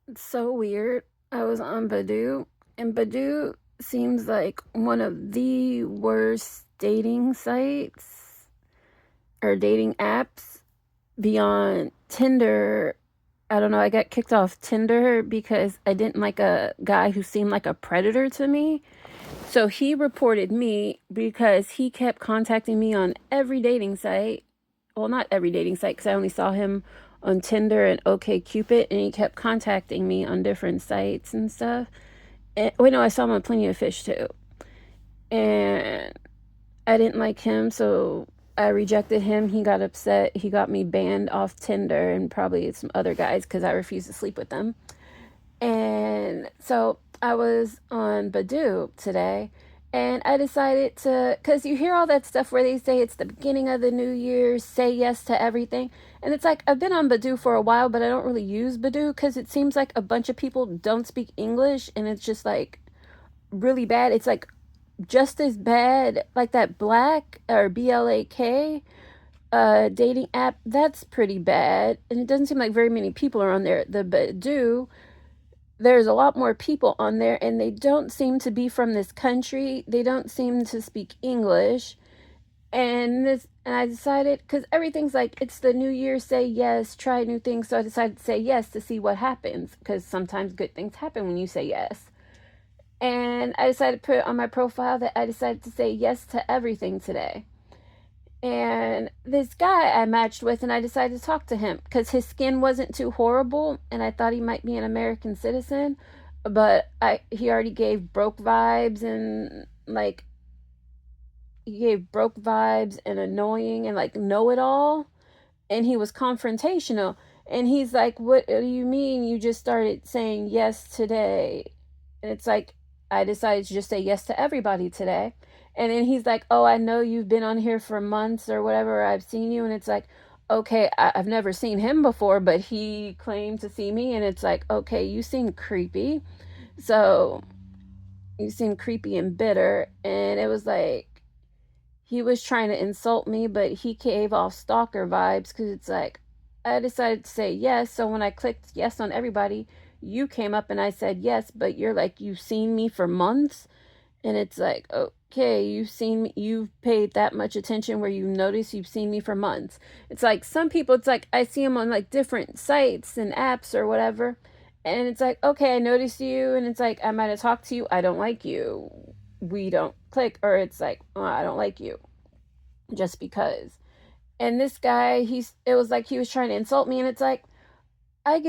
It's so weird. I was on Badoo, and Badoo seems like one of the worst dating sites or dating apps beyond Tinder. I don't know. I got kicked off Tinder because I didn't like a guy who seemed like a predator to me. So he reported me because he kept contacting me on every dating site. Well, not every dating site because I only saw him on Tinder and OkCupid, and he kept contacting me on different sites and stuff. And wait, no, I saw him on Plenty of Fish too. And I didn't like him, so I rejected him. He got upset. He got me banned off Tinder and probably some other guys because I refused to sleep with them. And so I was on Badoo today, and I decided to, because you hear all that stuff where they say it's the beginning of the new year, say yes to everything. And it's like, I've been on Badoo for a while, but I don't really use Badoo because it seems like a bunch of people don't speak English, and it's just like really bad. It's like just as bad, like that Black or BLAK dating app. That's pretty bad. And it doesn't seem like very many people are on there. The Badoo, there's a lot more people on there, and they don't seem to be from this country. They don't seem to speak English. And I decided, because everything's like, it's the new year, say yes, try new things. So I decided to say yes to see what happens, because sometimes good things happen when you say yes. And I decided to put on my profile that I decided to say yes to everything today. And this guy I matched with, and I decided to talk to him because his skin wasn't too horrible, and I thought he might be an American citizen. But he already gave broke vibes, and like he gave broke vibes and annoying and like know it all. And he was confrontational. And he's like, "What do you mean you just started saying yes today?" And it's like, I decided to just say yes to everybody today. And then he's like, "Oh, I know you've been on here for months or whatever. I've seen you." And it's like, okay, I've never seen him before, but he claimed to see me. And it's like, okay, you seem creepy. So you seem creepy and bitter. And it was like, he was trying to insult me, but he gave off stalker vibes because it's like, I decided to say yes. So when I clicked yes on everybody, you came up and I said yes, but you're like, you've seen me for months. And it's like, okay, you've seen me, you've paid that much attention where you notice you've seen me for months. It's like some people, it's like I see them on like different sites and apps or whatever. And it's like, okay, I noticed you. And it's like, I might have talked to you. I don't like you. We don't click. Or it's like, oh, I don't like you just because. And this guy, it was like he was trying to insult me. And it's like, I'm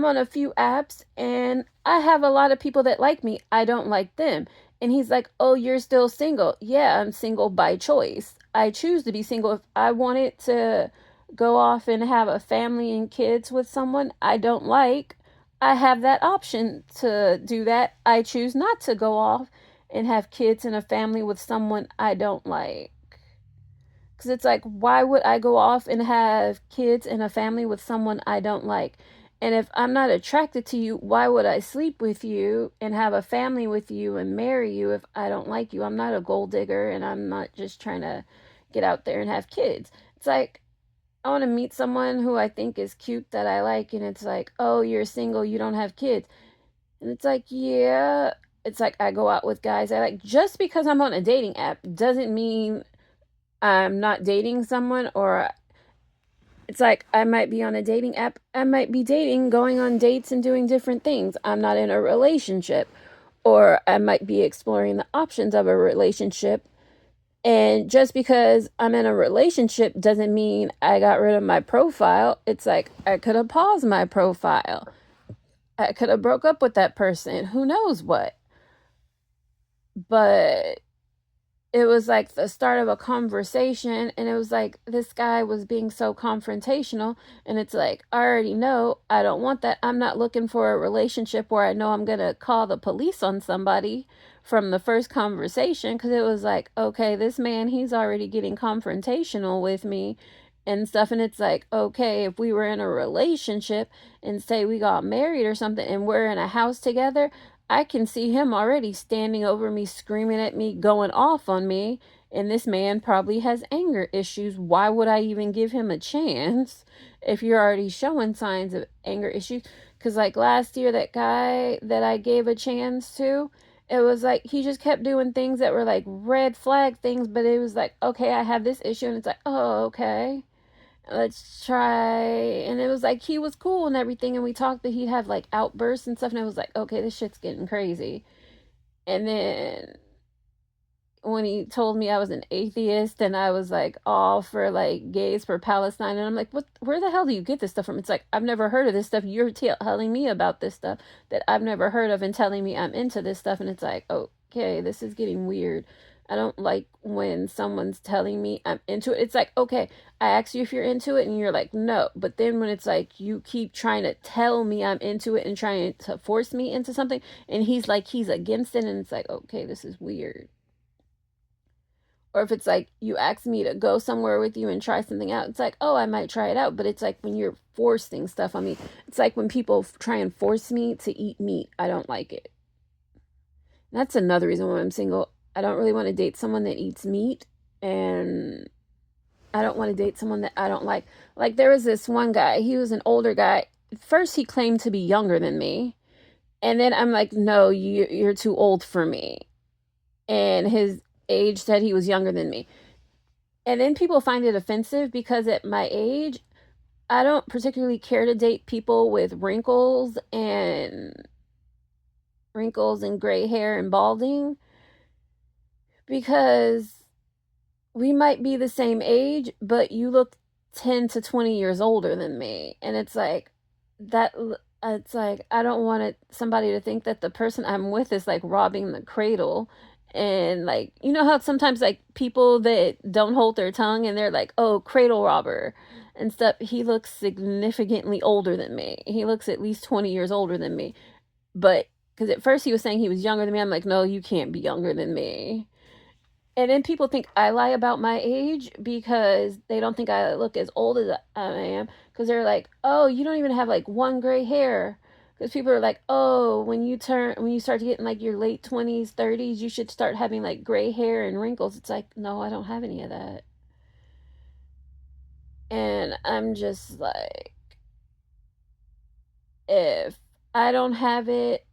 on a few apps and I have a lot of people that like me. I don't like them. And he's like, "Oh, you're still single." Yeah, I'm single by choice. I choose to be single. If I wanted to go off and have a family and kids with someone I don't like, I have that option to do that. I choose not to go off and have kids and a family with someone I don't like. Because it's like, why would I go off and have kids and a family with someone I don't like? And if I'm not attracted to you, why would I sleep with you and have a family with you and marry you if I don't like you? I'm not a gold digger, and I'm not just trying to get out there and have kids. It's like, I want to meet someone who I think is cute that I like, and it's like, "Oh, you're single, you don't have kids." And it's like, yeah. It's like I go out with guys I like. Just because I'm on a dating app doesn't mean I'm not dating someone. Or it's like I might be on a dating app, I might be dating, going on dates and doing different things. I'm not in a relationship, or I might be exploring the options of a relationship. And just because I'm in a relationship doesn't mean I got rid of my profile. It's like I could have paused my profile. I could have broke up with that person. Who knows what? But it was like the start of a conversation, and it was like this guy was being so confrontational. And it's like, I already know I don't want that. I'm not looking for a relationship where I know I'm gonna call the police on somebody from the first conversation, because it was like, okay, this man, he's already getting confrontational with me and stuff. And it's like, okay, if we were in a relationship and say we got married or something and we're in a house together, I can see him already standing over me, screaming at me, going off on me. And this man probably has anger issues. Why would I even give him a chance if you're already showing signs of anger issues? Because, like, last year, that guy that I gave a chance to, it was like he just kept doing things that were like red flag things, but it was like, okay, I have this issue, and it's like, oh, okay, let's try. And it was like he was cool and everything, and we talked, but he'd have like outbursts and stuff, and it was like, okay, this shit's getting crazy. And then when he told me I was an atheist and I was like all for like gays for Palestine, and I'm like, what? Where the hell do you get this stuff from? It's like, I've never heard of this stuff. You're telling me about this stuff that I've never heard of and telling me I'm into this stuff, and it's like, okay, this is getting weird. I don't like when someone's telling me I'm into it. It's like, okay, I ask you if you're into it and you're like, no. But then when it's like you keep trying to tell me I'm into it and trying to force me into something, and he's like, he's against it, and it's like, okay, this is weird. Or if it's like you ask me to go somewhere with you and try something out, it's like, oh, I might try it out. But it's like when you're forcing stuff on me, it's like when people try and force me to eat meat, I don't like it. That's another reason why I'm single. I don't really want to date someone that eats meat, and I don't want to date someone that I don't like. Like, there was this one guy, he was an older guy. First, he claimed to be younger than me. And then I'm like, no, you're too old for me. And his age said he was younger than me. And then people find it offensive because at my age, I don't particularly care to date people with wrinkles and gray hair and balding, because we might be the same age, but you look 10 to 20 years older than me. And it's like that it's like I don't want somebody to think that the person I'm with is like robbing the cradle. And like, you know how sometimes like people that don't hold their tongue and they're like, oh, cradle robber and stuff. He looks significantly older than me. He looks at least 20 years older than me. But because at first he was saying he was younger than me, I'm like, no, you can't be younger than me. And then people think I lie about my age because they don't think I look as old as I am. Because they're like, oh, you don't even have like one gray hair. Because people are like, oh, when you start to get in like your late 20s, 30s, you should start having like gray hair and wrinkles. It's like, no, I don't have any of that. And I'm just like, if I don't have it,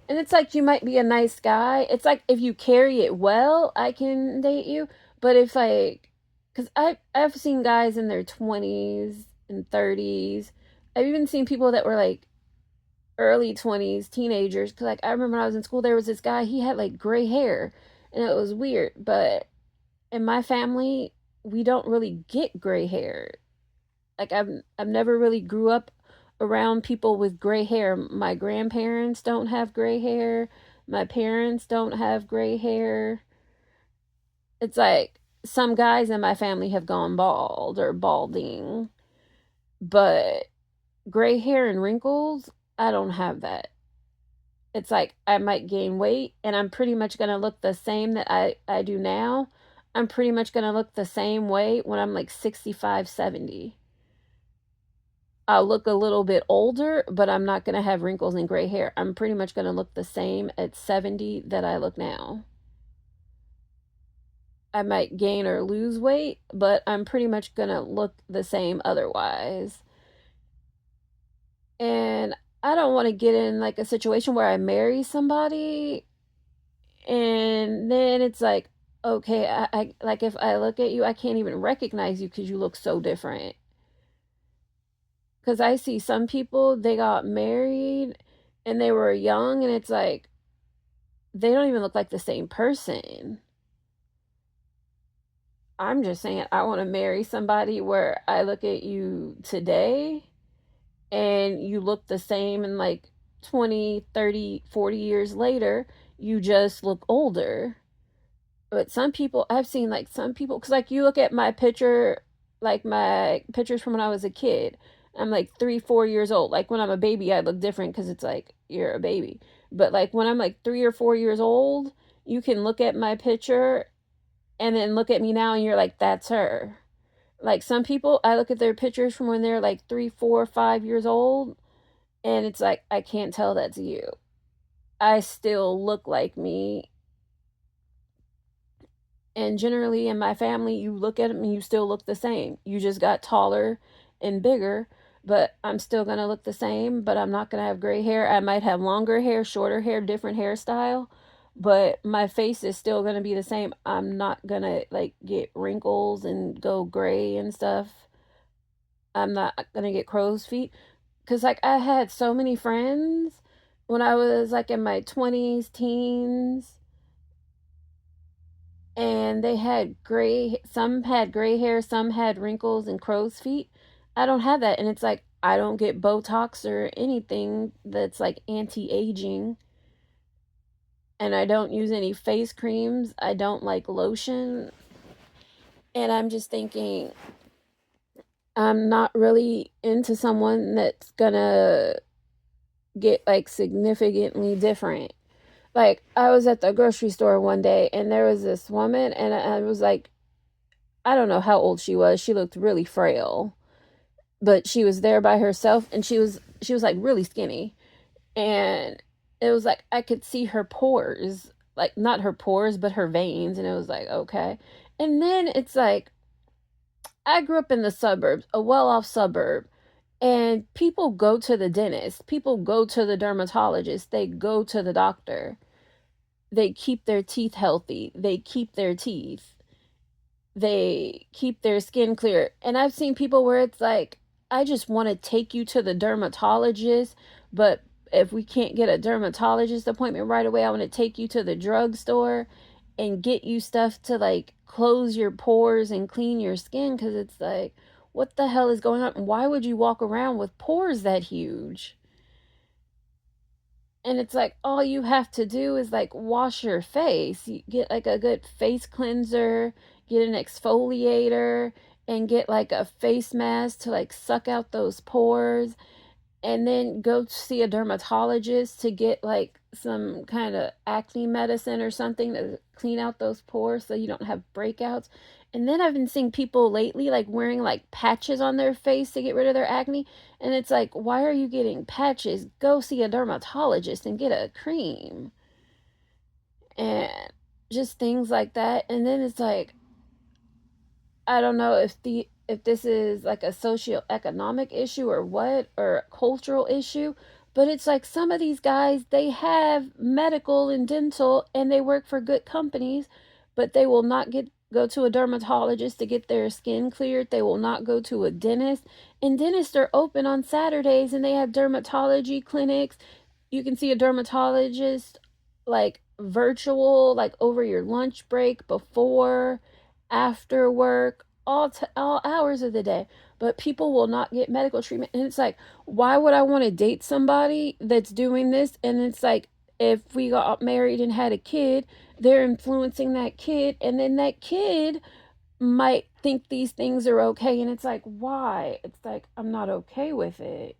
and it's like you might be a nice guy. It's like if you carry it well, I can date you. But if like, because I've seen guys in their 20s and 30s. I've even seen people that were like early 20s, teenagers. Because like I remember when I was in school, there was this guy. He had like gray hair, and it was weird. But in my family, we don't really get gray hair. Like I've never really grew up around people with gray hair. My grandparents don't have gray hair. My parents don't have gray hair. It's like some guys in my family have gone bald or balding, but gray hair and wrinkles, I don't have that. It's like I might gain weight and I'm pretty much going to look the same that I do now. I'm pretty much going to look the same way when I'm like 65, 70. I'll look a little bit older, but I'm not going to have wrinkles and gray hair. I'm pretty much going to look the same at 70 that I look now. I might gain or lose weight, but I'm pretty much going to look the same otherwise. And I don't want to get in like a situation where I marry somebody and then it's like, okay, I like if I look at you, I can't even recognize you because you look so different. Because I see some people, they got married and they were young, and it's like, they don't even look like the same person. I'm just saying, I want to marry somebody where I look at you today and you look the same, and like 20, 30, 40 years later, you just look older. But some people, I've seen like some people, because like you look at my picture, like my pictures from when I was a kid, I'm like 3, 4 years old. Like when I'm a baby, I look different because it's like you're a baby. But like when I'm like 3 or 4 years old, you can look at my picture and then look at me now and you're like, that's her. Like some people, I look at their pictures from when they're like 3, 4, 5 years old, and it's like, I can't tell that's you. I still look like me. And generally in my family, you look at them and you still look the same. You just got taller and bigger. but I'm still going to look the same, but I'm not going to have gray hair. I might have longer hair, shorter hair, different hairstyle, but my face is still going to be the same. I'm not going to like get wrinkles and go gray and stuff. I'm not going to get crow's feet cuz like I had so many friends when I was like in my 20s, teens, and they had gray, some had gray hair, some had wrinkles and crow's feet. I don't have that, and it's like I don't get Botox or anything that's like anti-aging, and I don't use any face creams. I don't like lotion, and I'm just thinking I'm not really into someone that's gonna get like significantly different. Like I was at the grocery store one day and there was this woman and I was like, I don't know how old she was. She looked really frail, but she was there by herself and she was like really skinny. And it was like I could see her pores, like not her pores, but her veins, and it was like, okay. And then it's like I grew up in the suburbs, a well-off suburb, and people go to the dentist, people go to the dermatologist, they go to the doctor. They keep their teeth healthy. They keep their teeth. They keep their skin clear. And I've seen people where it's like, I just want to take you to the dermatologist, but if we can't get a dermatologist appointment right away, I want to take you to the drugstore and get you stuff to like close your pores and clean your skin because it's like, what the hell is going on? Why would you walk around with pores that huge? And it's like all you have to do is like wash your face. You get like a good face cleanser, get an exfoliator, and get like a face mask to like suck out those pores, and then go see a dermatologist to get like some kind of acne medicine or something to clean out those pores so you don't have breakouts. And then I've been seeing people lately like wearing like patches on their face to get rid of their acne. And it's like, why are you getting patches? Go see a dermatologist and get a cream. And just things like that. And then it's like, I don't know if this is like a socioeconomic issue or what, or a cultural issue, but it's like some of these guys, they have medical and dental and they work for good companies, but they will not go to a dermatologist to get their skin cleared. They will not go to a dentist. And dentists are open on Saturdays and they have dermatology clinics. You can see a dermatologist like virtual, like over your lunch break, before, after work, all hours of the day. But people will not get medical treatment, and it's like, why would I want to date somebody that's doing this? And it's like, if we got married and had a kid, they're influencing that kid, and then that kid might think these things are okay, and it's like, why? It's like, I'm not okay with it.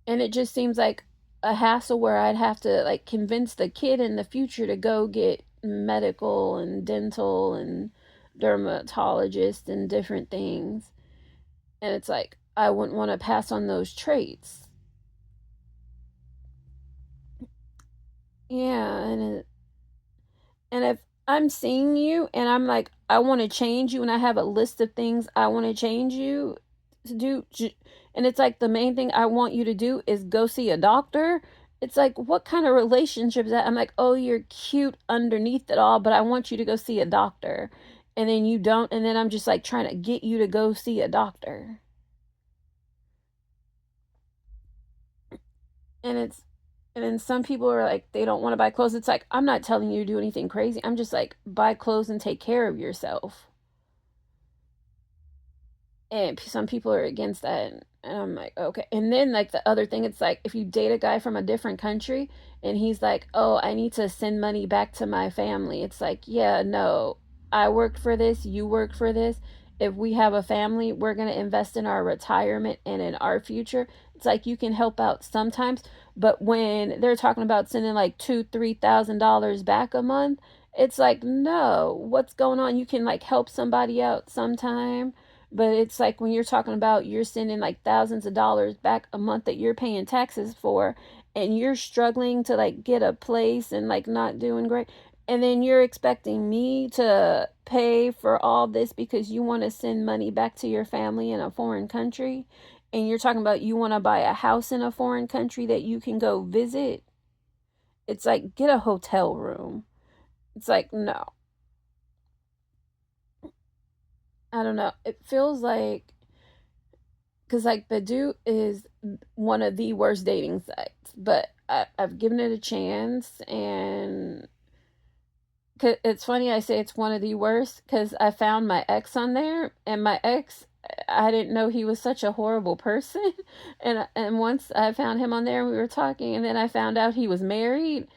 And it just seems like a hassle where I'd have to like convince the kid in the future to go get medical and dental and dermatologist and different things. And it's like I wouldn't want to pass on those traits. Yeah, and if I'm seeing you and I'm like, I want to change you and I have a list of things I want to change you to do, and it's like the main thing I want you to do is go see a doctor. It's like, what kind of relationship is that? I'm like, oh, you're cute underneath it all, but I want you to go see a doctor. And then you don't, and then I'm just like trying to get you to go see a doctor. And it's, and then some people are like, they don't want to buy clothes. It's like, I'm not telling you to do anything crazy. I'm just like, buy clothes and take care of yourself. And some people are against that, and I'm like, okay. And then like the other thing, it's like if you date a guy from a different country and he's like, oh, I need to send money back to my family, it's like, yeah, no, I worked for this, you worked for this. If we have a family, we're going to invest in our retirement and in our future. It's like you can help out sometimes, but when they're talking about sending like $2,000-3,000 back a month, it's like, no, what's going on? You can like help somebody out sometime, but it's like when you're talking about you're sending like thousands of dollars back a month that you're paying taxes for, and you're struggling to like get a place and like not doing great. And then you're expecting me to pay for all this because you want to send money back to your family in a foreign country. And you're talking about you want to buy a house in a foreign country that you can go visit. It's like, get a hotel room. It's like, no. I don't know. It feels like, because like Badoo is one of the worst dating sites, but I've given it a chance, and it's funny I say it's one of the worst because I found my ex on there, and my ex, I didn't know he was such a horrible person, and once I found him on there and we were talking, and then I found out he was married,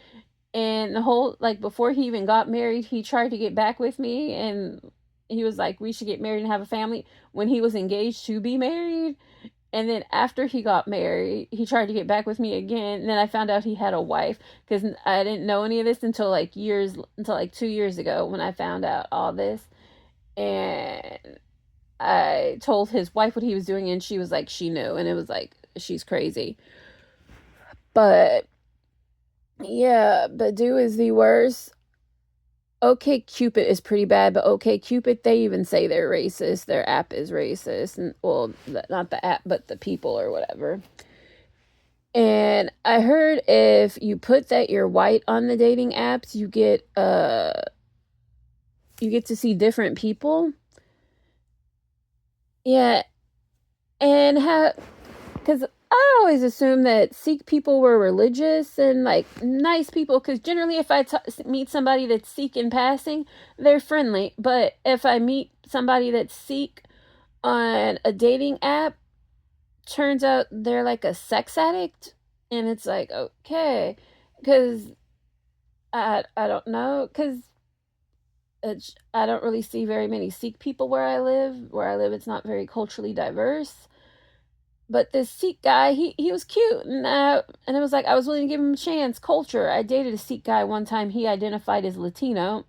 and the whole, like, before he even got married, he tried to get back with me, and he was like, we should get married and have a family when he was engaged to be married. And then after he got married, he tried to get back with me again. And then I found out he had a wife because I didn't know any of this until like 2 years ago when I found out all this. And I told his wife what he was doing, and she was like, she knew. And it was like, she's crazy. But yeah, Badoo is the worst. OK Cupid is pretty bad, but OK Cupid, they even say they're racist. Their app is racist, and well, not the app, but the people or whatever. And I heard if you put that you're white on the dating apps, you get to see different people. Yeah, and how, because I always assumed that Sikh people were religious and like nice people. Because generally, if I meet somebody that's Sikh in passing, they're friendly. But if I meet somebody that's Sikh on a dating app, turns out they're like a sex addict, and it's like, okay, because I don't know, because I don't really see very many Sikh people where I live. Where I live, it's not very culturally diverse. But this Sikh guy, he was cute, and it was like I was willing to give him a chance. Culture. I dated a Sikh guy one time. He identified as Latino,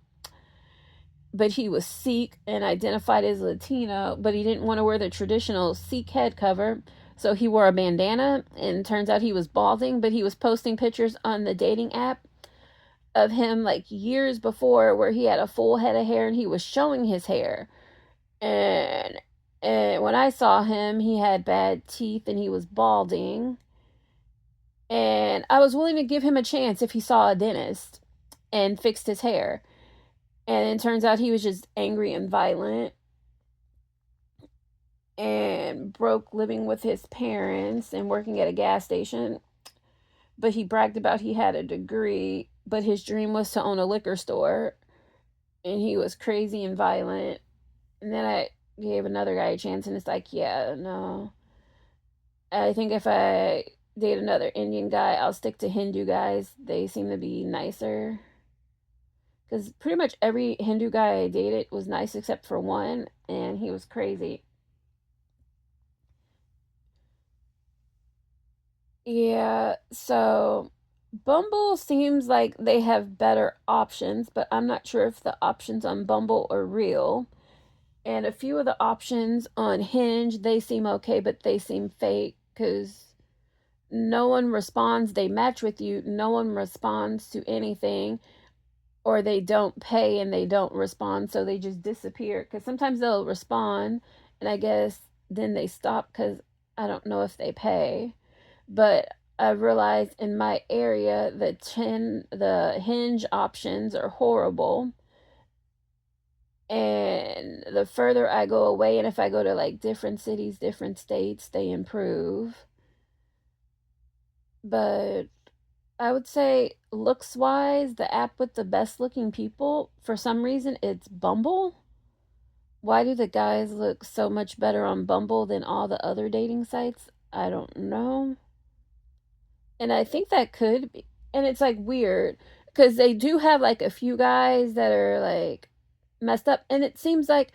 but he was Sikh and identified as Latino, but he didn't want to wear the traditional Sikh head cover. So he wore a bandana, and turns out he was balding, but he was posting pictures on the dating app of him like years before where he had a full head of hair and he was showing his hair. And and when I saw him, he had bad teeth and he was balding. And I was willing to give him a chance if he saw a dentist and fixed his hair. And it turns out he was just angry and violent and broke living with his parents and working at a gas station. But he bragged about he had a degree, but his dream was to own a liquor store. And he was crazy and violent. And then I gave another guy a chance, and it's like, yeah, no. I think if I date another Indian guy, I'll stick to Hindu guys. They seem to be nicer. Because pretty much every Hindu guy I dated was nice except for one, and he was crazy. Yeah, so Bumble seems like they have better options, but I'm not sure if the options on Bumble are real. And a few of the options on Hinge, they seem okay, but they seem fake because no one responds. They match with you, no one responds to anything, or they don't pay and they don't respond, so they just disappear. Because sometimes they'll respond, and I guess then they stop because I don't know if they pay. But I realized in my area the Hinge options are horrible, and the further I go away, and if I go to like different cities, different states, they improve. But I would say looks wise, the app with the best looking people, for some reason, it's Bumble. Why do the guys look so much better on Bumble than all the other dating sites? I don't know. And I think that could be, and it's like weird because they do have like a few guys that are like messed up. And it seems like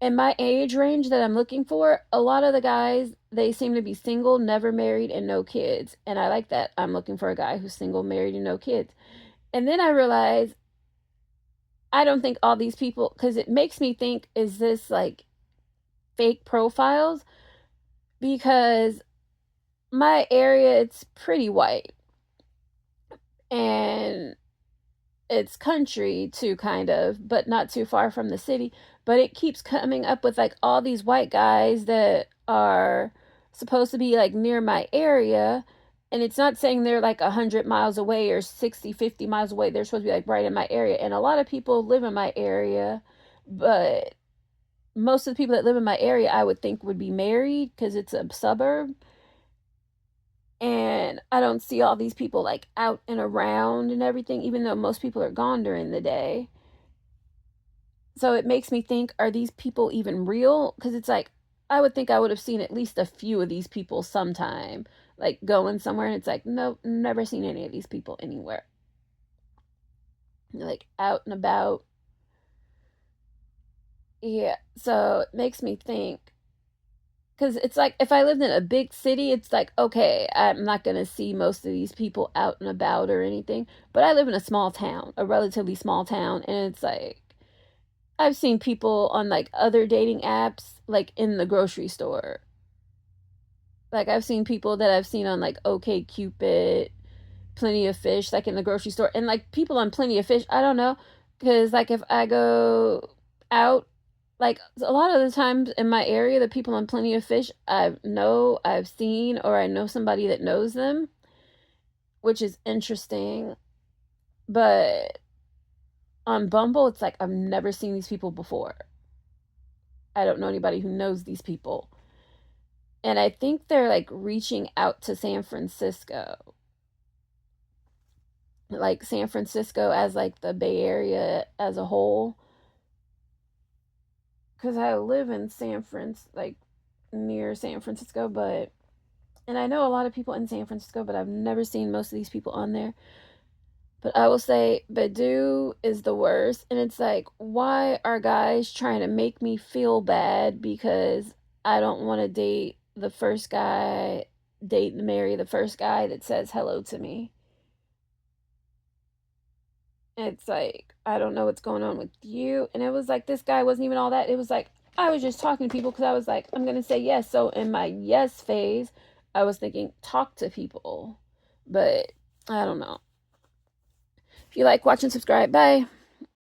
in my age range that I'm looking for, a lot of the guys, they seem to be single, never married, and no kids. And I like that. I'm looking for a guy who's single, married, and no kids. And then I realize I don't think all these people, because it makes me think, is this like fake profiles? Because my area, it's pretty white. And it's country too, kind of, but not too far from the city. But it keeps coming up with like all these white guys that are supposed to be like near my area. And it's not saying they're like 100 miles away or 60, 50 miles away. They're supposed to be like right in my area. And a lot of people live in my area, but most of the people that live in my area I would think would be married because it's a suburb. And I don't see all these people like out and around and everything, even though most people are gone during the day. So it makes me think, are these people even real? Because it's like, I would think I would have seen at least a few of these people sometime, like going somewhere, and it's like, nope, never seen any of these people anywhere. Like out and about. Yeah, so it makes me think, because it's like if I lived in a big city, it's like, okay, I'm not going to see most of these people out and about or anything. But I live in a small town, a relatively small town, and it's like I've seen people on like other dating apps, like in the grocery store. Like I've seen people that I've seen on like OK Cupid, Plenty of Fish, like in the grocery store, and like people on Plenty of Fish. I don't know, because like if I go out, like a lot of the times in my area, the people on Plenty of Fish, I've seen, or I know somebody that knows them, which is interesting. But on Bumble, it's like I've never seen these people before. I don't know anybody who knows these people. And I think they're like reaching out to San Francisco. Like San Francisco as like the Bay Area as a whole. Cuz I live in like near San Francisco, but and I know a lot of people in San Francisco, but I've never seen most of these people on there. But I will say Badoo is the worst. And it's like, why are guys trying to make me feel bad because I don't want to date and marry the first guy that says hello to me? It's like, I don't know what's going on with you. And it was like, this guy wasn't even all that. It was like, I was just talking to people because I was like, I'm going to say yes. So in my yes phase, I was thinking, talk to people. But I don't know. If you like, watch, and subscribe. Bye.